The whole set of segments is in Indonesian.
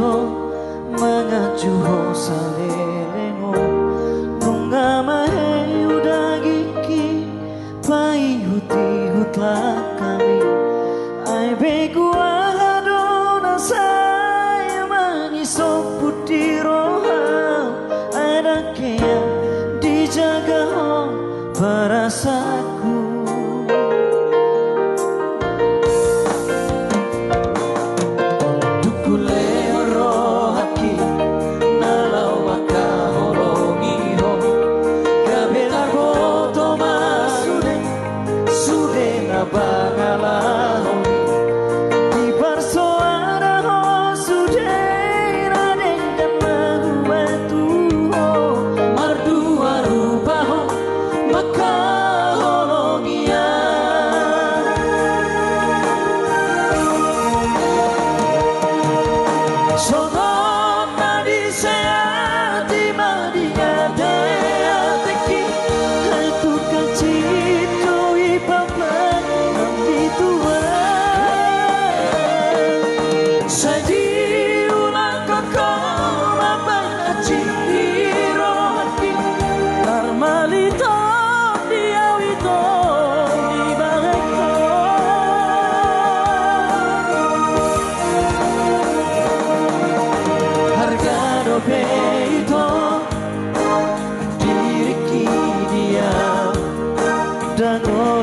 to mengacu ho salelengo nunga mahe udagiki pai huti hutla kami ai beku adona saya maniso putiro ada kaya dijaga ho perasaku.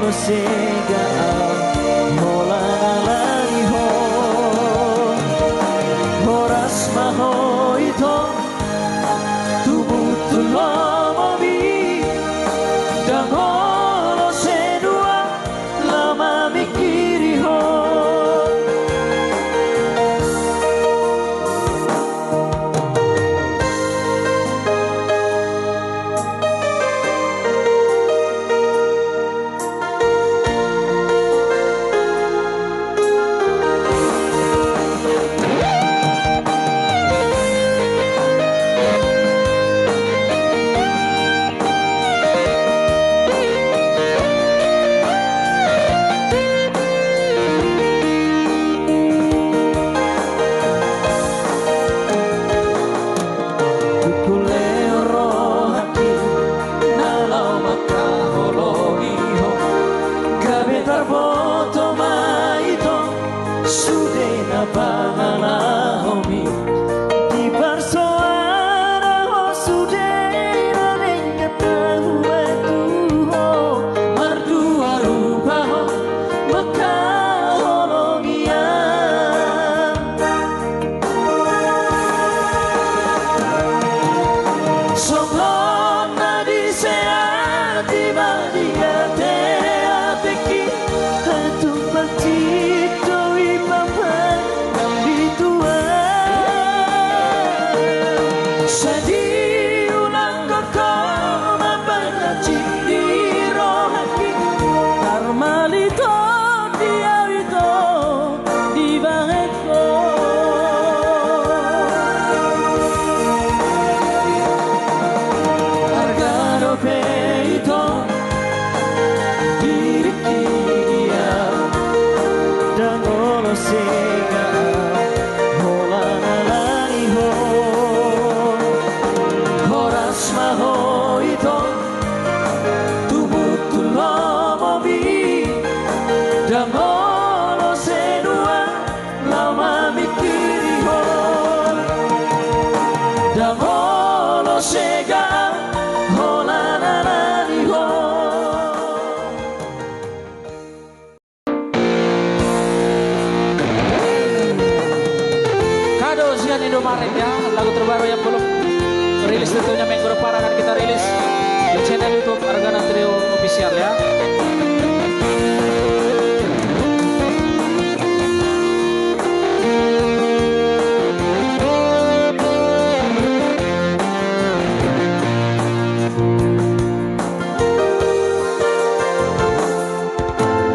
Sega hola nalai ho horas maho ito tubutu lo mobi dan holo sedua lama mikiri ho. Indomaret ya, lagu terbaru yang belum rilis tentunya minggu depan akan kita rilis di channel YouTube Argana Trio Official ya.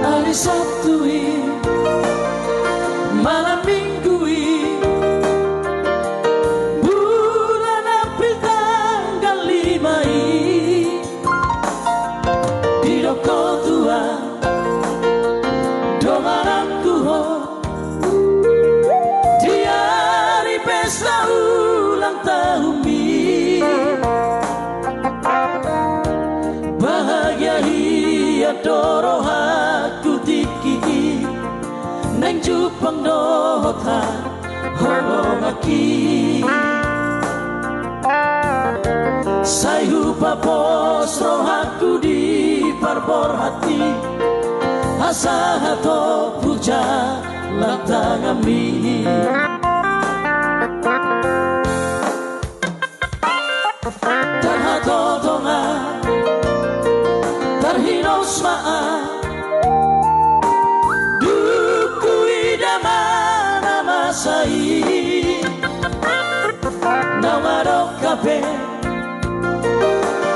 Hari Sabtu malam Minggu bulan April tanggal 5 di Doko kota holongaki Sayhu papos rohaku di parbor hati Asa hato puja lantangami Tarhato donga Tarhinos maa Duku idama nama sai Nawarok kape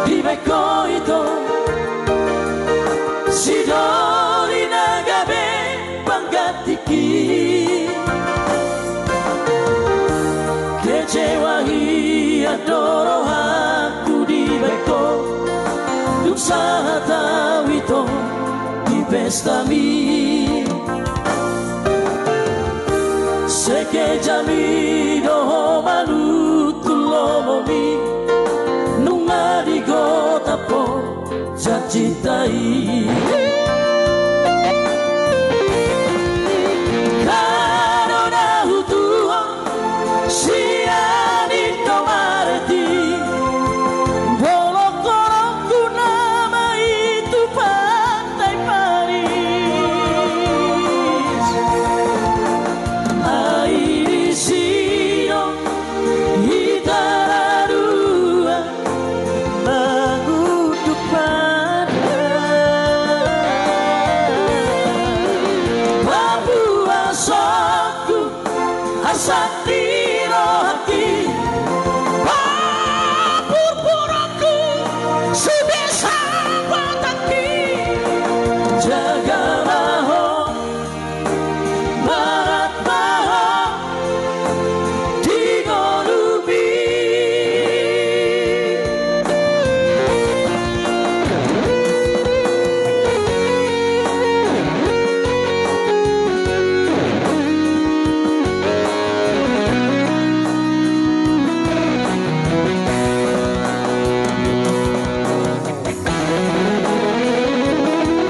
Dibeko ito Sidoli nagabe panggatiki Kecewahi adoro aku dibeko Duksa tawito di pestami Seke jami doho malutulomomi Nunga di gota po jacitai Karona hutuho siani tomareti Bolok-bolokku nama itu pantai Paris Airi sino hitara dua mengutuk pada Papua soku asatiro hati Purpuraku sebisa bataki Jaga maho barat maho digolubi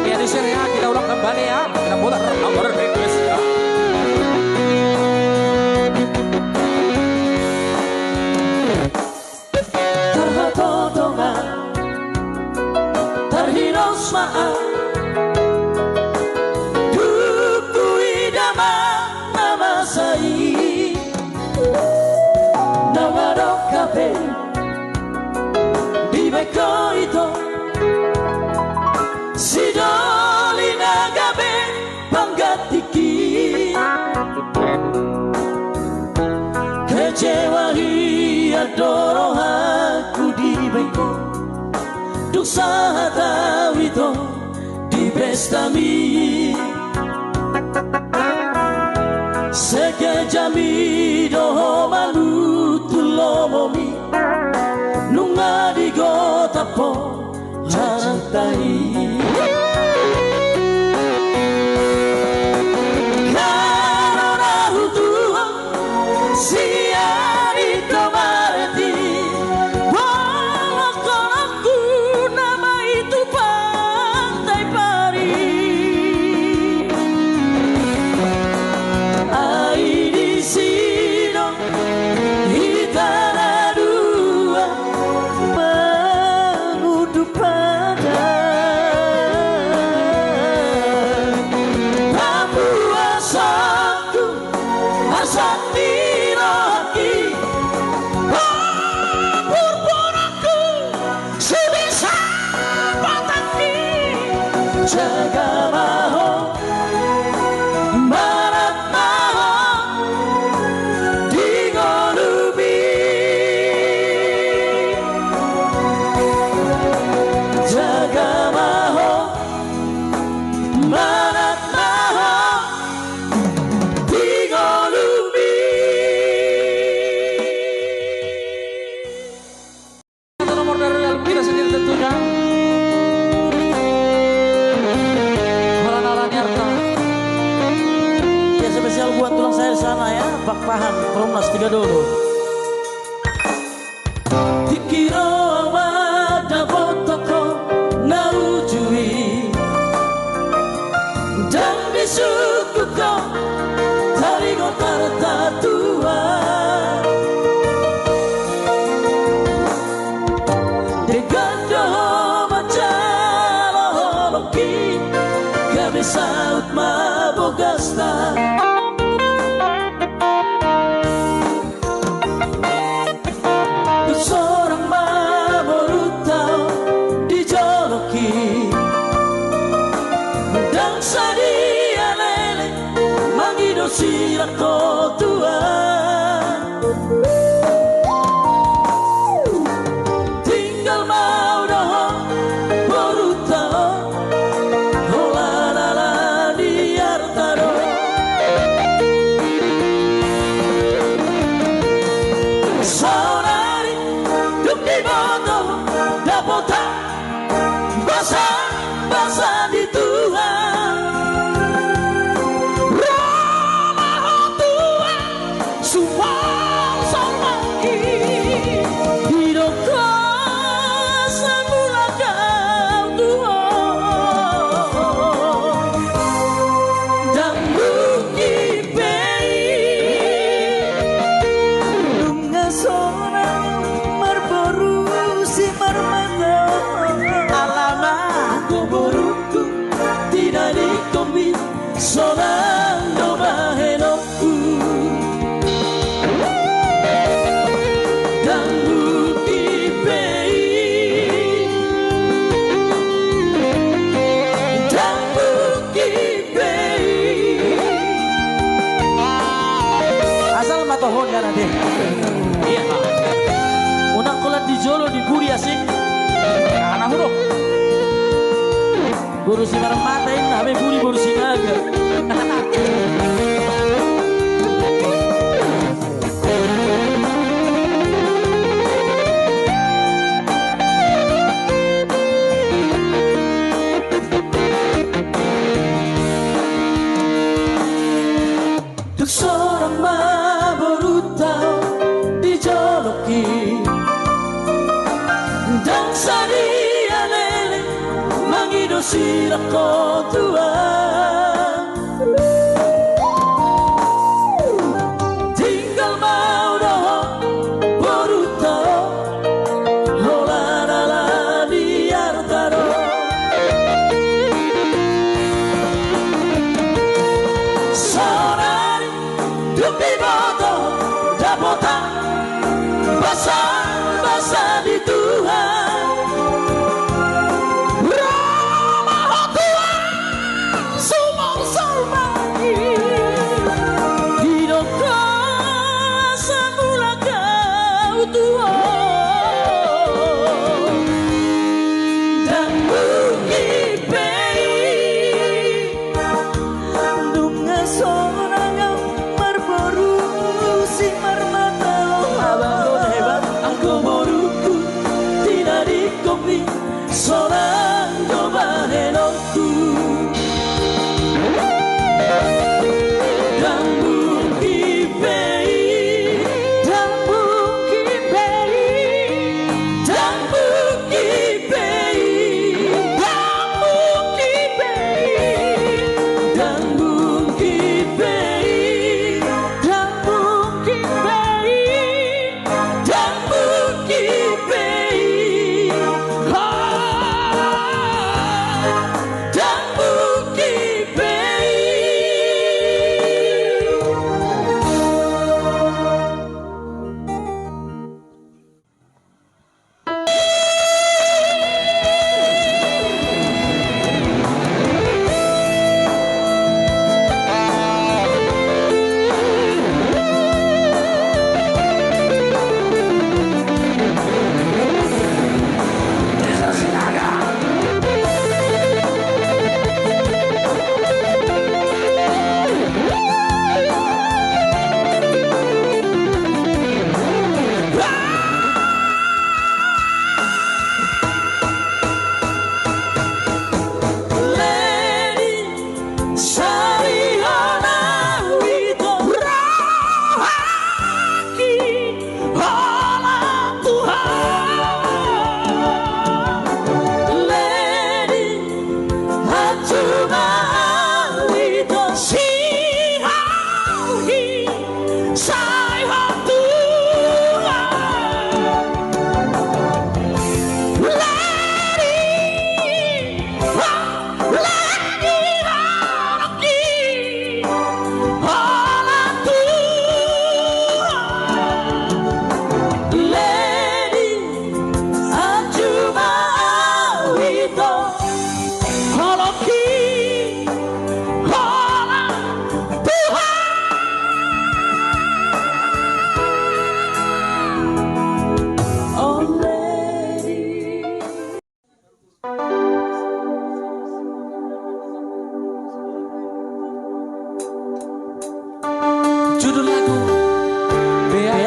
Ya di sini ya, kita ulang kembali ya. Kita putar nomor request ya. Tarhato donga Tarhinos maa Duku idama nama sai Nawarok kape Dibeko ito Sidoli nagabe panggatiki Kecewahi adoro aku dibeko Duksa tawito di pestami Sekejami doho malutulomomi Nunga di gota po jarantai Karona hutuho siari tomareti Bolok-bolokku nama itu pantai Paris Airi sino hitara dua mengutuk pada Papua soku asatiro hati Purpuraku sebisa bataki Jaga maho barat maho digolubi Jaga maho barat maho digolubi Satu nomor dari album kita sendiri tentunya. Holan-holan Yarta. Ya spesial buat tulang saya di sana ya Pak Pahan Perumnas 3 dulu Dikiro awada botoko naujui Dan disuku ko tari gotar tinggal mau dah beruta holalala di artaro saudari demi bodoh dapota basa di Tuhan ramah Tuhan sumpah sampai hidup kuasa mula kau Tuhan dan bukti pei bunga seorang merbaru si marmata alama kuburuku tidak dikombi seorang doa helopku dan bukti pei dan bukti pei asal matohon ya nanti Iya, Pak. unang kulat di jolo di buri asik Anak huruf. buru si marang matain habe buri buru si naga Duk seorang baru tahu dijoloki dan sadia lele mangido sila ko Tuhan tinggal mau dah baru tahu holalala di artaro saudari demi bodoh dapota basa di Tuhan ramah Tuhan semua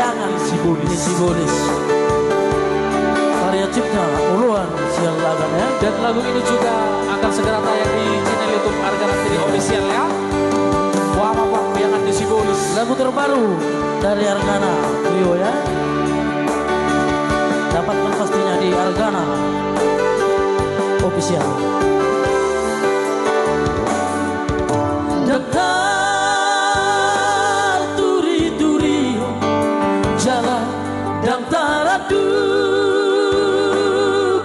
bayangan Sibolis. Sibolis. Karya cipta uluan sial lagan ya. Dan lagu ini juga akan segera tayang di channel YouTube Argana Trio Official ya. Wama Pak bayangan di Sibolis. Lagu terbaru dari Argana Trio ya. Dapatkan pastinya di Argana Official. Daktar turi-turi jalan dan taradu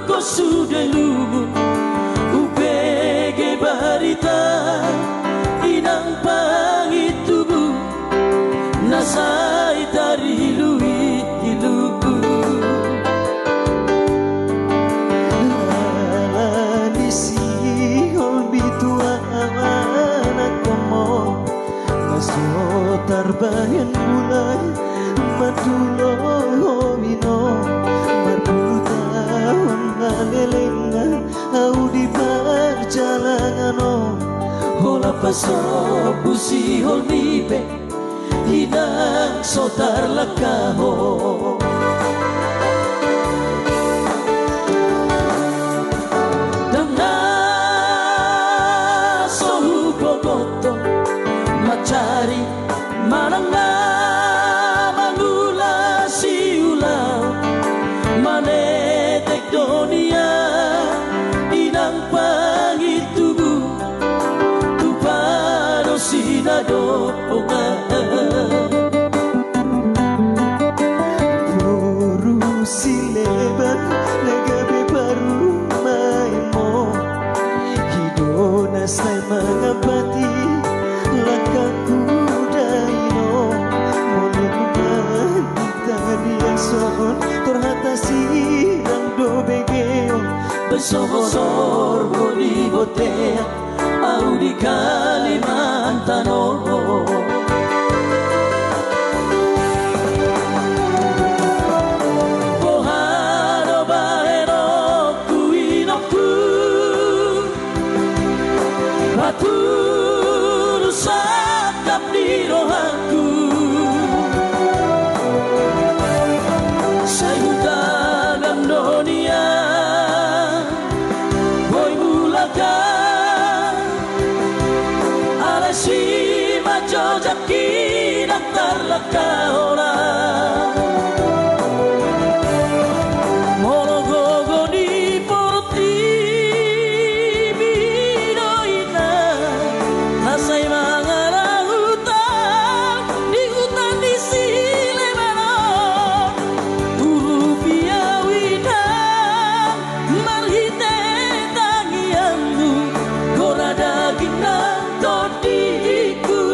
ko sudah lugu UPG barita inang pangitubu nasai dari lui iluku Tarbayan mulai madulo homino berbulu tahun ngalelengan au di perjalanan hola paso busi holmipe hidang sotar lakaho dengan sohu boboto macari Mananga manula si ulau manetek dunia inang pangitubu tupano sinado Puru sileban nagabe baru maimo hidona say mangabati lakaku son terhatasi dan dobegeo besosor bodi botea au di Kalimantan Pohano baheno kuinoku batu sakap di rohanku Jaki daktar lakaona Morogogo di porti bidoina Nasay mga hutan di hutan di Silemano Turu piawina marhite tangianmu Gora daging ng todiku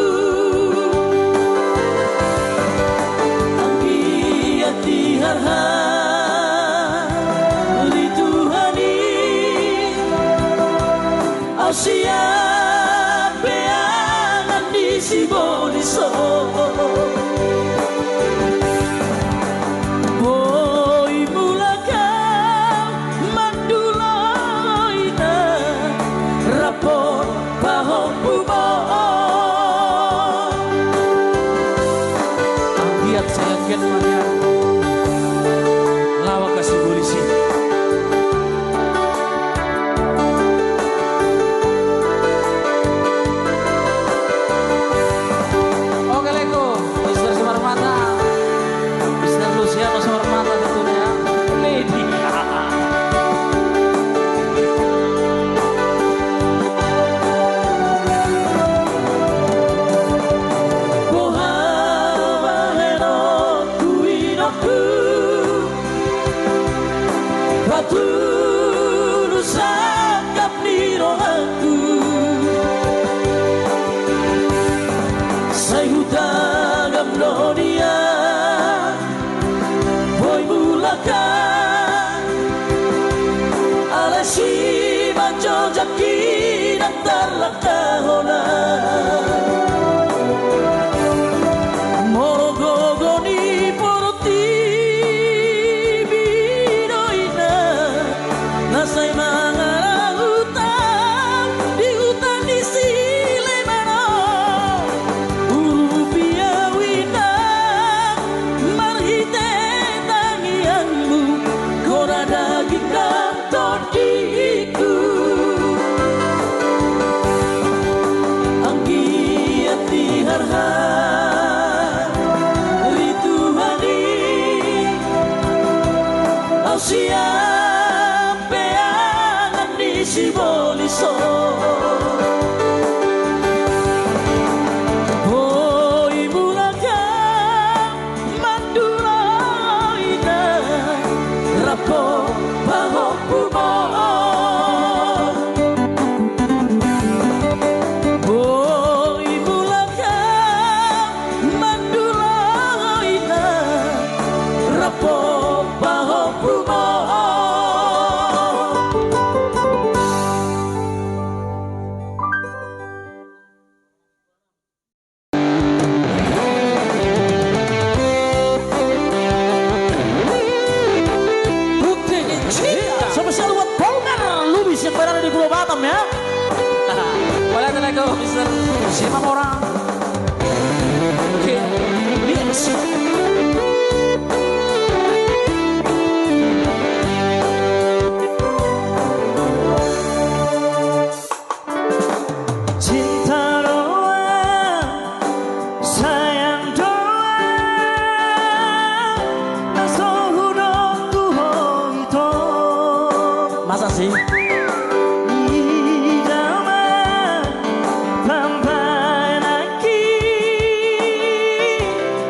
Siap bayangan di Sibolis Boy mulakang manduloina rapor pahong bubo Anggiat sayangkan mania lawak ke Sibolis ini. Batu sakap di rohanku Say hutagam dunia Boy mulakan Alasi baco jaki daktar lakahona Morogogo ni porti Nasay mga hutan di hutan di Silemano Puru piawina sampean di Siboliso. Boy mulaka Mandura ina rapo baho pumo. Boy mulaka Mandura ina rapo baho pumo. Spesial buat Polmer Lubis yang berada di Pulau Batam ya. Wala talaga, Mr. Simang orang. Okay, mix. Cinta doang, sayang doang, nasohudok tuho ito. Masa sih? Idaman, pampanaki,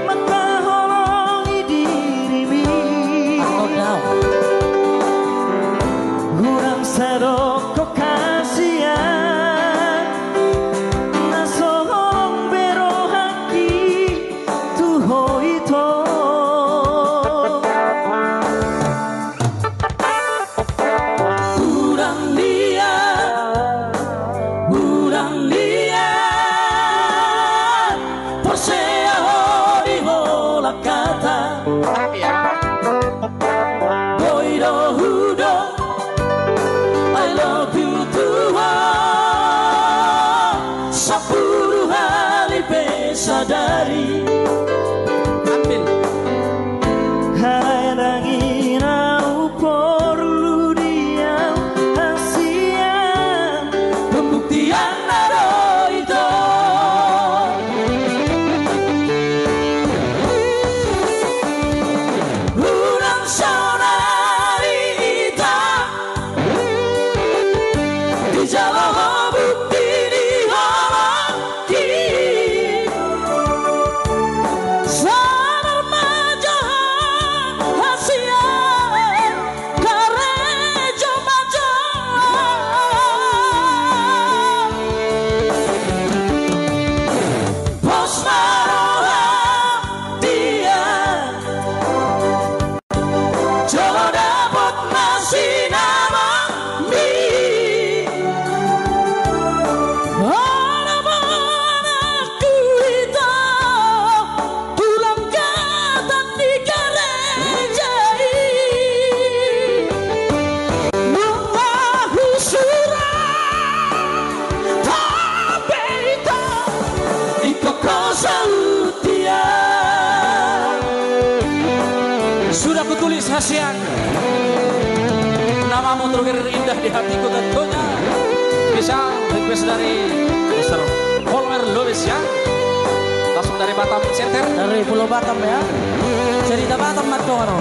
magpahorong idirimi. Oh no. Hurang sarok ko kasihan, nasohong berohaki tuho ito. Urang dia, Porsea hori hola kata. Boido hudo, I love you Tuhan. 10 hari pesadari. Ambil. Hai dangina perlu diam hasian pembuktian nado itu. Urang saudari ita di jalan bukti dihalaki. Sadar majahan hasian karejo majahan. Bos maroha dia Jolo dapat masih nama mi. Anak-anakku itu tulang katan di gereja mengaku surat tapi itu ikut kesautia. Sudah kutulis hasian. Namamu terukir indah di hatiku tentunya. Bisa request dari Mr. Polmer Lubis ya. Langsung dari Batam Center. Dari Pulau Batam ya. Cerita Batam Marco ano.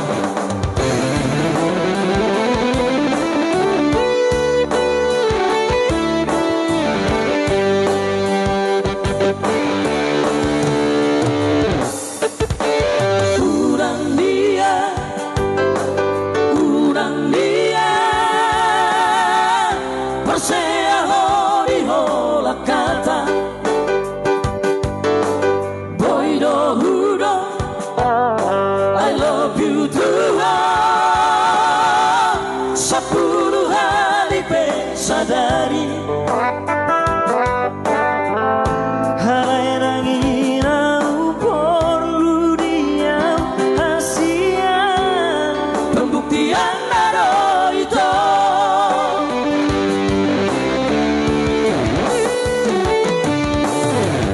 Urang dia, Persea hori hola kata. Boido hudo, I love you Tuhan. 10 hari pesadari. Hai dangina perlu diam hasian pembuktian nado itu.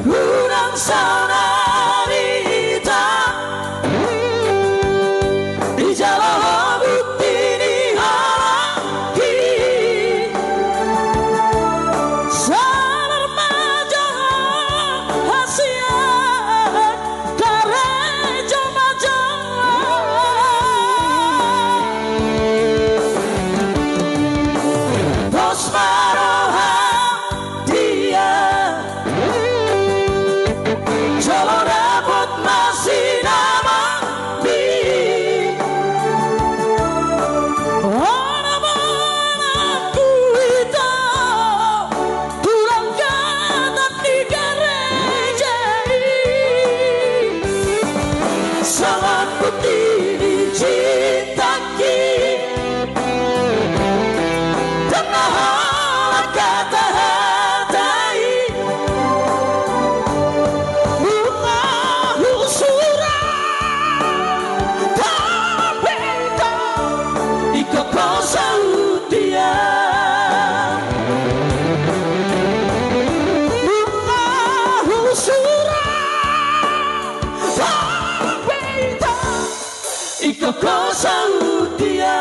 Urang saudari ita di jalan bukti dihalaki. koko saut dia.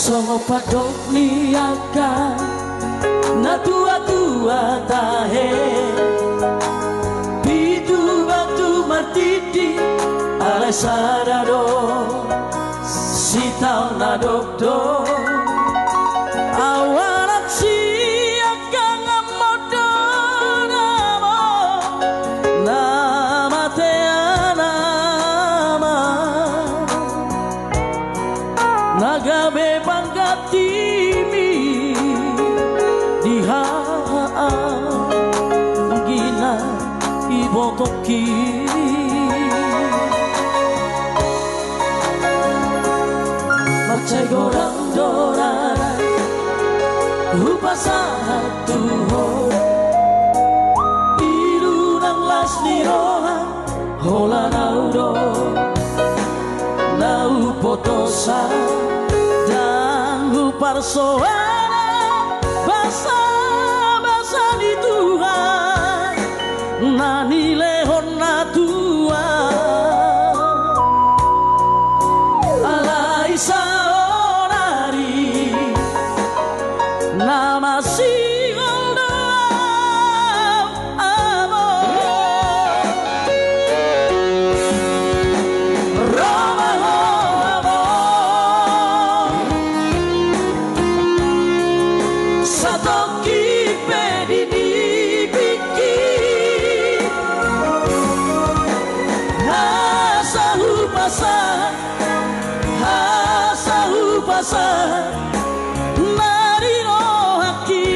Songo padok niaga na tua-tua tahe bidu batu matiti ale sadado sitau na dokdo awarat siaga ngamodo namo nama teanama nagabe panggatimi dihaan gina ibotoki macai gorang doran rupa satu irunang las nirohan hola naudo nau potosa parsoana basa di Tuhan nani lehon na tua alai saonari nama siol doam amor Roma Satoki pedini biki hasahu pasa marino haki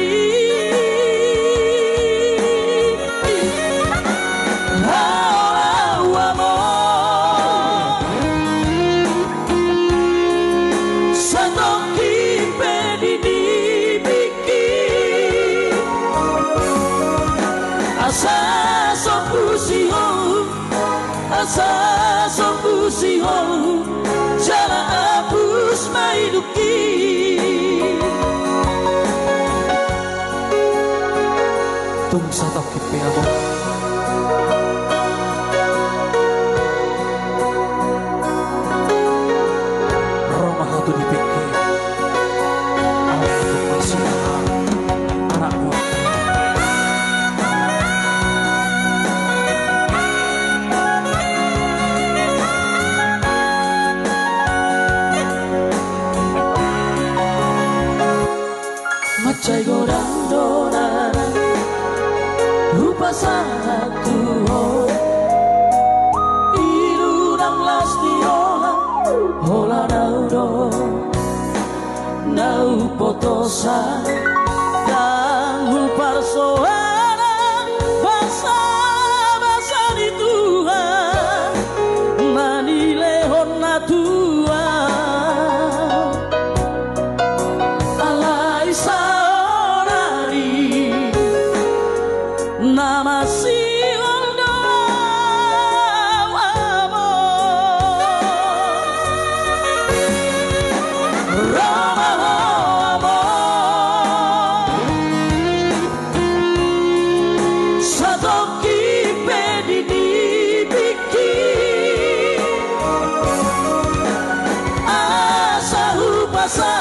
haola uamo Satoki pedini asa sopusiho jala apus maiduki tung satoki peamo Roma hatu dipikir aku masih anakmu macai gorang doran rupa satu irunang las diola hola naudo nau potosa dan parsoana basa di Tuhan mani lehon na tua alai nama siol doam amor Roma amor Satoki pedini biki asahu pasa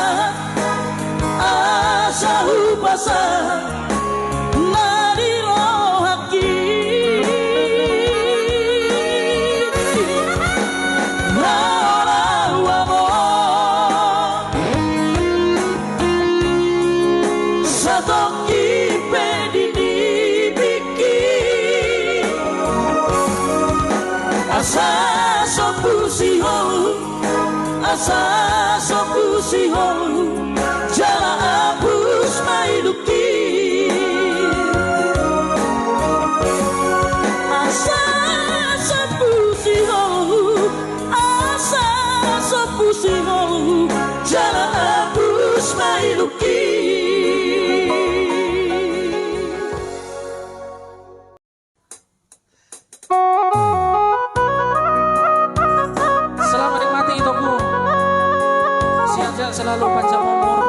Satoki pedini biki asa sopusiho jala apus maiduki asa sopusiho jala apus maiduki sehat selalu panjang umur.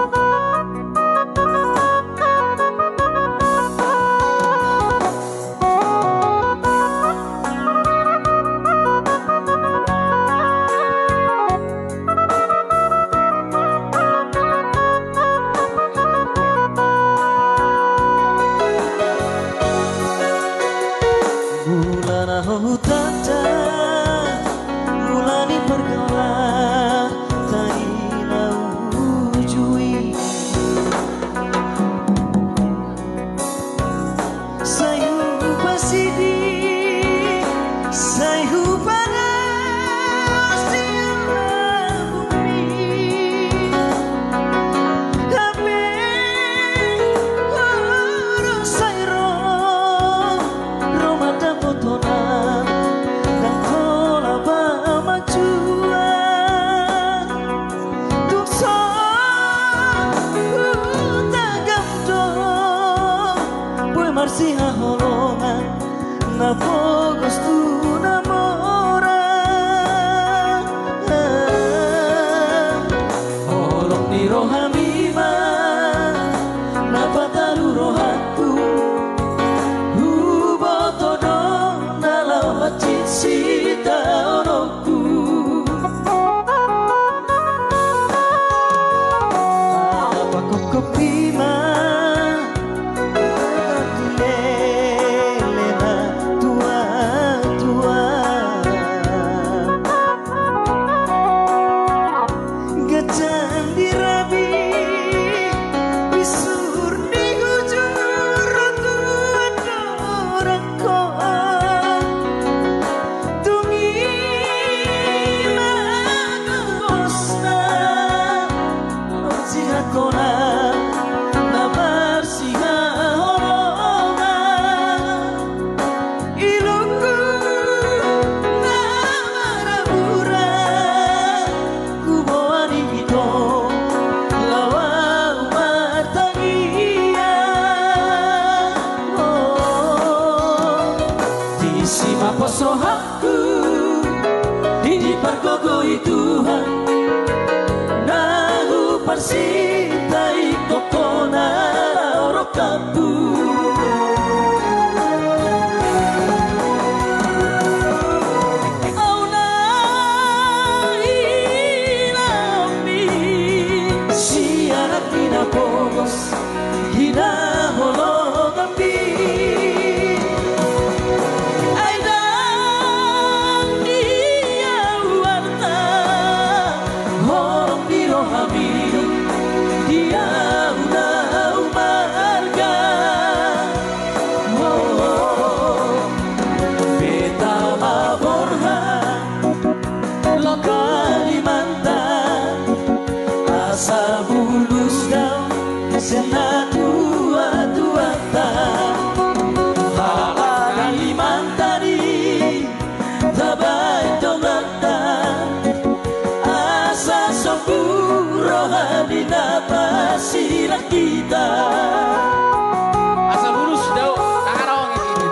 Mulana hutata mulani pergaulan taina ujui sayu pasidi sayu panas di bumi kabe orang sayro romata potona dan tola ba majua tukso tagamdo bue marsiha holongan na fogos tu namora holong di rohamima na patalu rohaku hubotodong dalam hati sita onokku apa kokopima lelena tua tua gacan dirabi bisur di ujung ratu adorakko tungi magosna orsiha kona nabar siha holonga ilungku namarabura kuboani hito lawa umatangia di sima posrohaku di pargogo Tuhan nahu parsitai kokona orokapu auna ilami si anak tina pogos hina hologambi aidang dia warta horong biro hamil dia udah umarga beta maborha lo Kalimantan asa bulus daun sena tua hala Kalimantani tabai tongakta asa sopuro hadina pasiran kita Asa bulus daw nakarawang ini.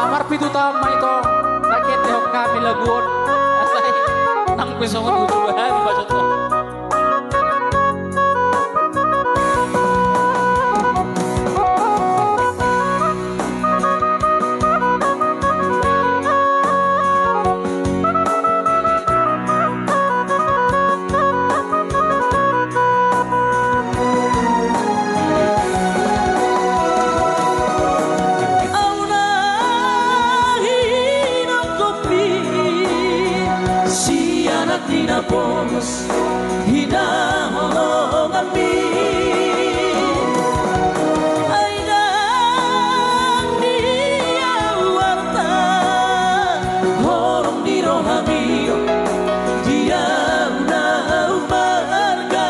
Amar pitu tama ito. Rakit yung kami laguon. Asay nang kusong tujuan baso to. auna hinom kopi si anak tina pogos hina holongambi aidang dia warta horong di rohamio dia udah umarga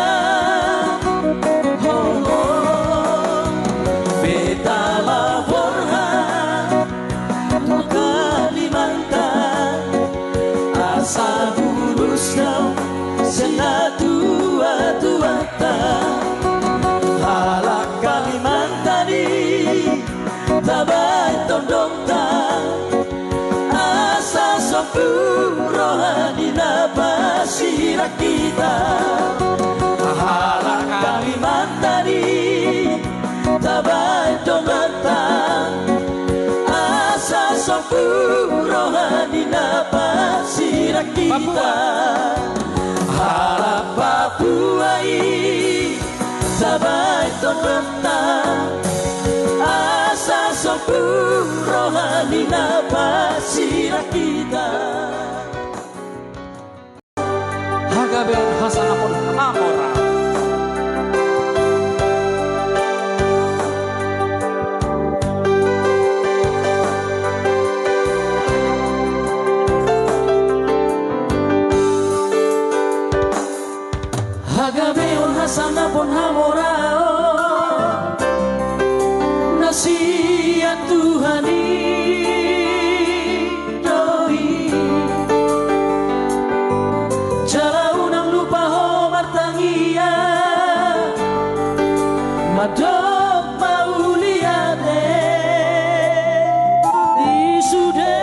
beta laborha tu Kalimantan asa bulus daun sena tua halak Kalimantani tabai tondong ta asa sopuro hadina pas sira kita Halang Kalimantan Tabay donatan Asa sopu rohani napa sira kita Halang Papuai Tabay donatan Asa sopu rohani napa sira kita Hagabeon hasanapon amora Hagabeon hasanapon hamorao Nasihat Tuhani doi Jalaunang lupa ho martangia Madok mauliate di sude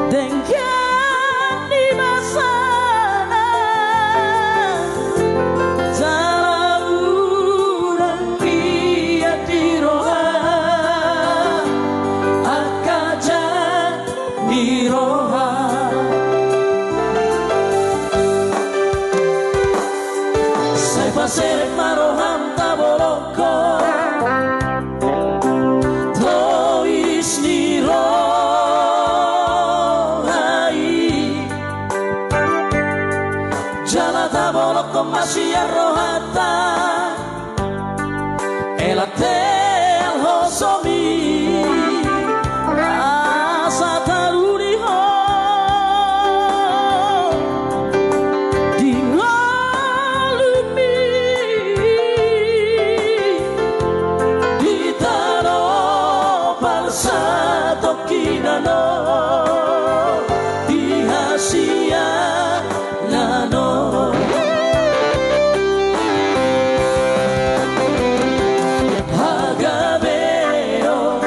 Dengkian di masana Jalaunang dia di roha Akajan di roha Sai pasere maroham taboloko Tois ni rohai Jala taboloko masih rohata Elate al-hosomi Asa taruni ho Satu kinano dihasia nano Hagabeo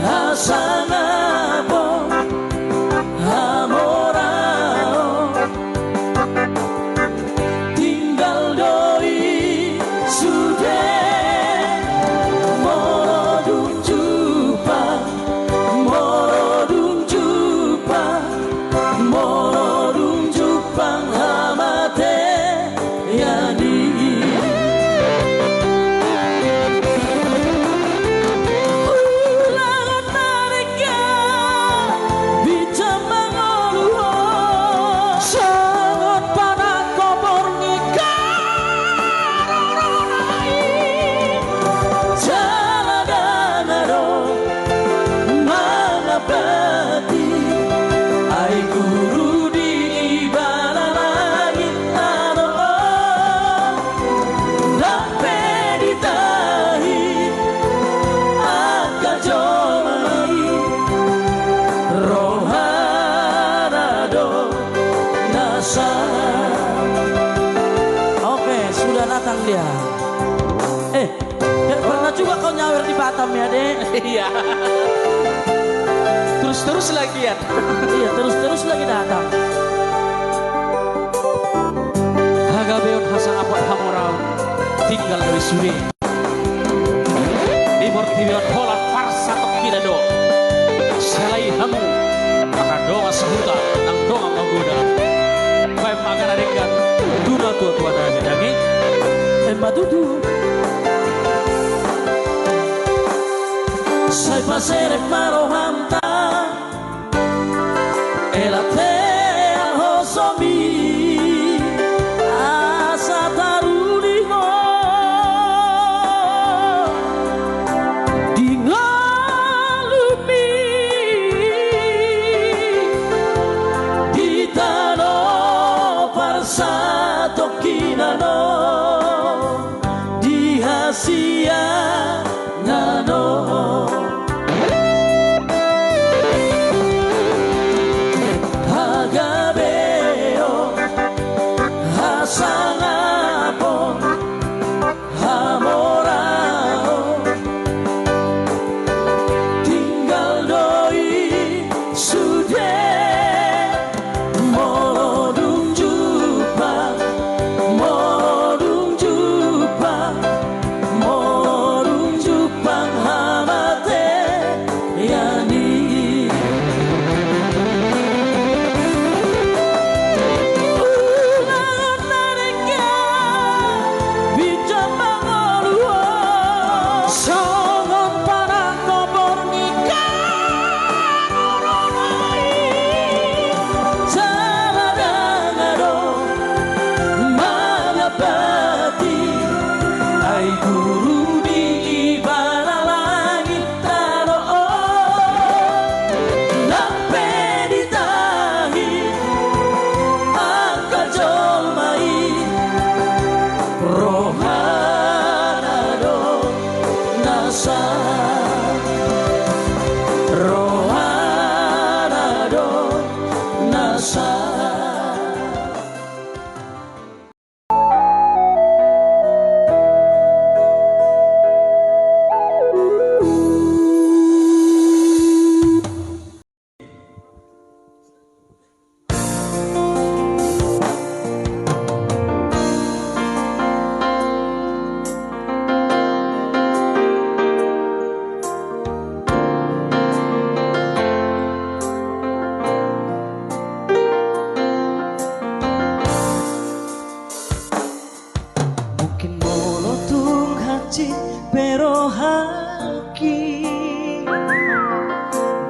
hasanabo hamorao tinggal doi sudah Oke, sudah datang dia. Pernah juga kau nyawer di Batam ya, Dek? Iya. Terus-terus lagi ya. Iya, terus-terus lagi datang. Hagabeon hasanapon hamorao tinggal dari suri. Dimortibion holat farsa tokidado. Selai hamu maka doa sehuta nang doa menggoda. Baik makan adegan duna tua-tua nanya dangi. Madudu Sai pasere maroham ta Elate al-hosomi Asa taruni ho Dingalumi Ditano parsa tokinano Dihasia nano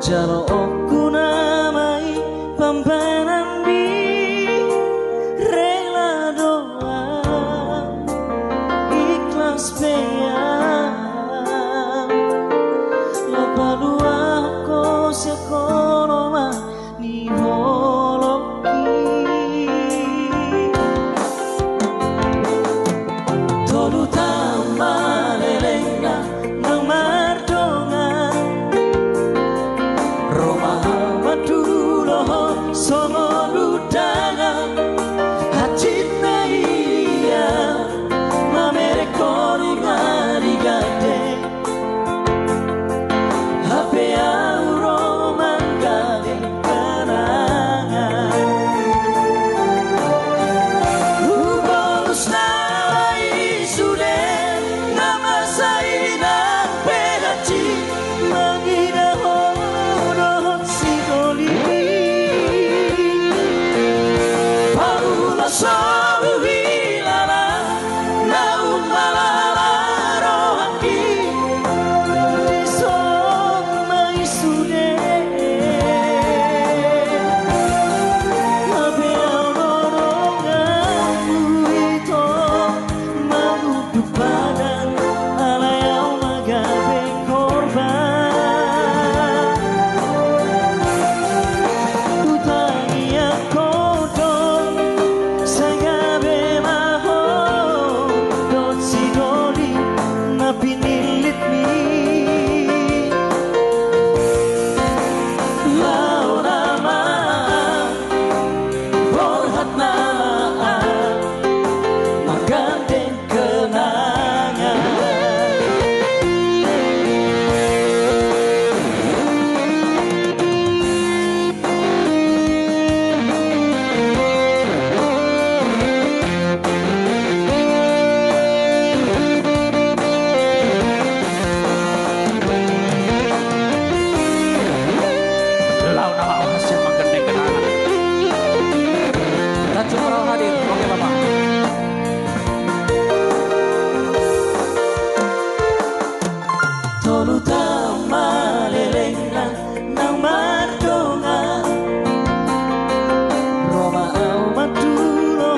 Jalo aku namai pambanan di rela doa ikhlas peyang lepa dua ko sekoloma ni holoki tolu tamba lelengna nang mardongan Roma madulo songo ludana hacitna iya mamere kori ngari gade hape auro mangkali kenangan bonus nai sude nama saina pedaci mangina hono sidoli paula sabu hilala nau malala rohaki disong mai sude hape aurorongan itu magudu badan alayau magabe korban utangi akodon sagabe maho dot sidoli na pinilit mi launa ma borhat nama magandeng kenangan Lau nama hasil menggendeng kenangan. Dan cuma hadir, oke Bapak. tolu tama lelengna nang mardongan Roma au madulo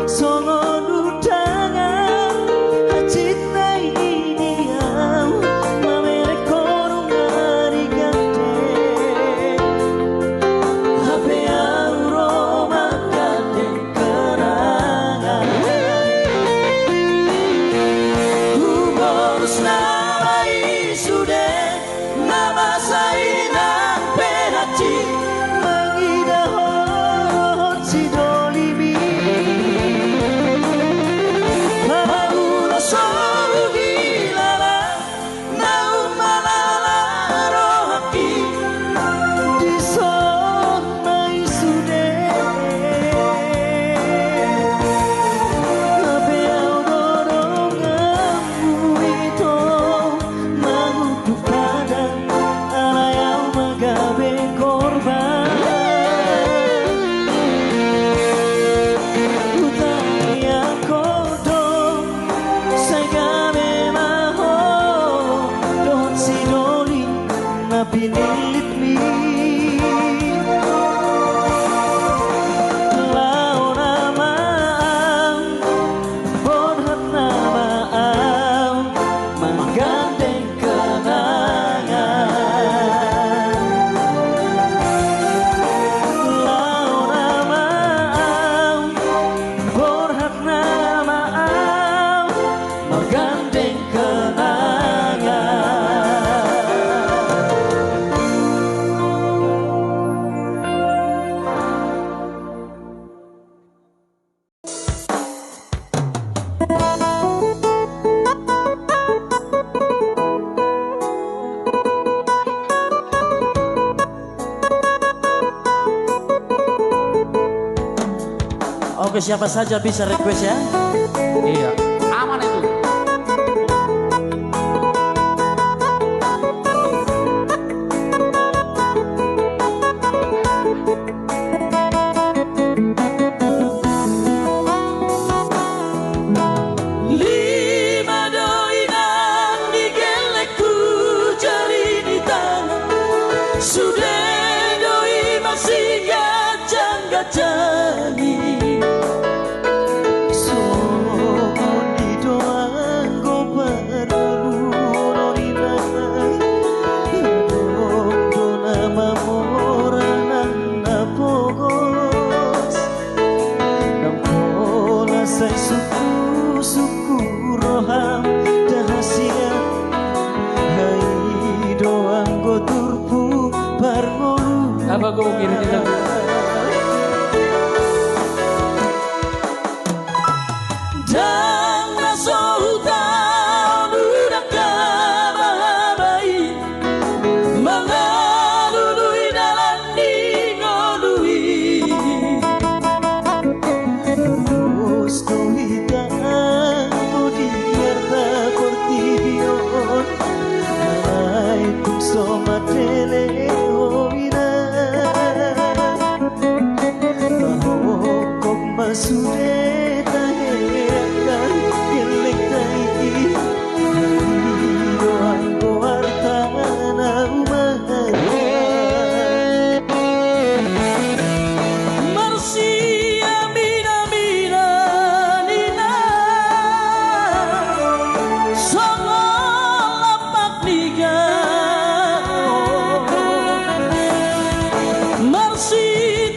songo dudangan hacitna iniau mamere korung ngari gade hape auro mangkadeng kenangan bonus nalai sude nama saina pedaci mangida hot sidolimi paula sabu hilala nau malala rohaki disong mai sude hape aurorongan itu magudu badan alayau magabe korban utangi akodon sagabe maho dot sidoli na pinilit mi launa maang borhat nama magandeng kenangan launa maang borhat nama magandeng kenangan Oke, siapa saja bisa request ya? Iya, aman itu. sudah jajangi Somoni doang go perlu norina Dong dona mamoranan na pogos Nampola say suku roham dahasiat Hai doang go turpu parngolu Apa gue mau kirim kita? Dan nasohutan udah kabahabai Mengalului dalam ningolui Terus kuhitaan Mudiyarta kortibion Malay tung somatele hoina Mahokok masude tahekan Gelek taiki Doang goartana umahaya Marsia mina mina nina Songo lapak niga Marsi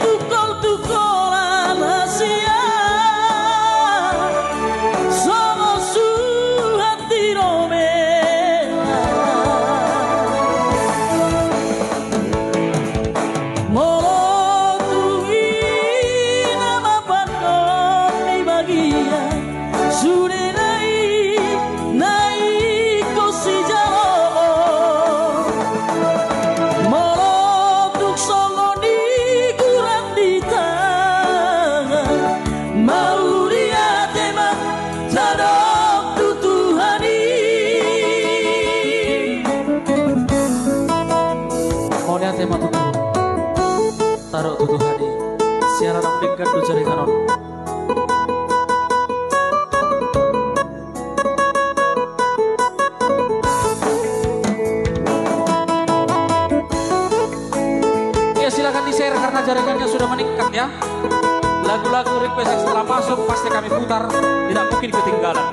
tukol-tukolan hasia Songo suhati romela Molotungi nama patok di bagian Sudah naik kosi jauh Molotuk songo di kurang di tangan Mau dia teman tadok tutuhani Mau lihat tema tutup taruh tutup hadi siaran ambilkan tu jaringan on ya silakan di share karena jaringannya sudah meningkat ya lagu-lagu request yang setelah masuk pasti kami putar tidak mungkin ketinggalan